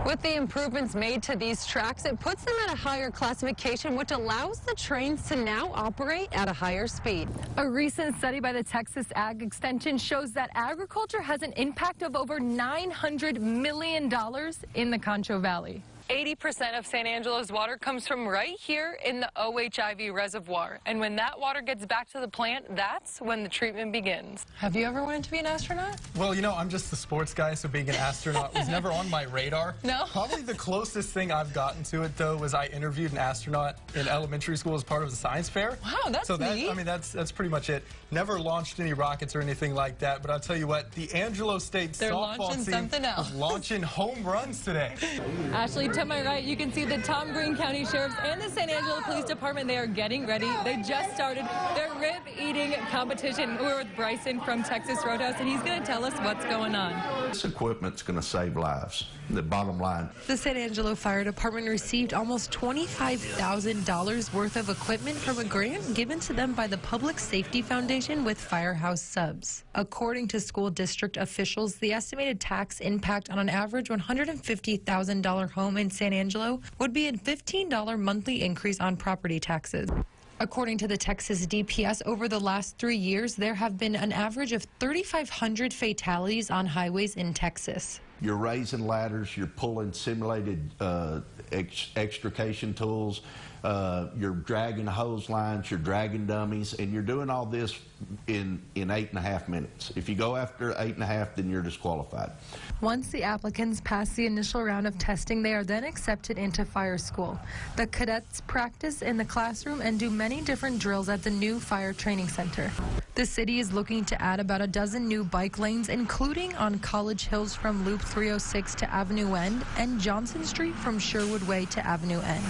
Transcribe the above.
With the improvements made to these tracks, it puts them at a higher classification, which allows the trains to now operate at a higher speed. A recent study by the Texas Ag Extension shows that agriculture has an impact of over $900 million in the Concho Valley. 80% of San Angelo's water comes from right here in the OHIV reservoir. And when that water gets back to the plant, that's when the treatment begins. Have you ever wanted to be an astronaut? Well, you know, I'm just a sports guy, so being an astronaut was never on my radar. No? Probably the closest thing I've gotten to it, though, was I interviewed an astronaut in elementary school as part of the science fair. Wow, that's neat. I mean, that's pretty much it. Never launched any rockets or anything like that, but I'll tell you what, the Angelo State softball team was launching home runs today. Ashley, to my right, you can see the Tom Green County Sheriffs and the San Angelo Police Department. They are getting ready. They just started their rib-eating competition. We're with Bryson from Texas Roadhouse, and he's going to tell us what's going on. This equipment's going to save lives, the bottom line. The San Angelo Fire Department received almost $25,000 worth of equipment from a grant given to them by the Public Safety Foundation with Firehouse Subs. According to school district officials, the estimated tax impact on an average $150,000 home in San Angelo would be a $15 monthly increase on property taxes. According to the Texas DPS, over the last 3 years, there have been an average of 3,500 fatalities on highways in Texas. You're raising ladders, you're pulling simulated extrication tools, you're dragging hose lines, you're dragging dummies, and you're doing all this in 8.5 minutes. If you go after 8.5, then you're disqualified. Once the applicants pass the initial round of testing, they are then accepted into fire school. The cadets practice in the classroom and do many different drills at the new fire training center. The city is looking to add about a dozen new bike lanes, including on College Hills from Loop 306 to Avenue N and Johnson Street from Sherwood Way to Avenue N.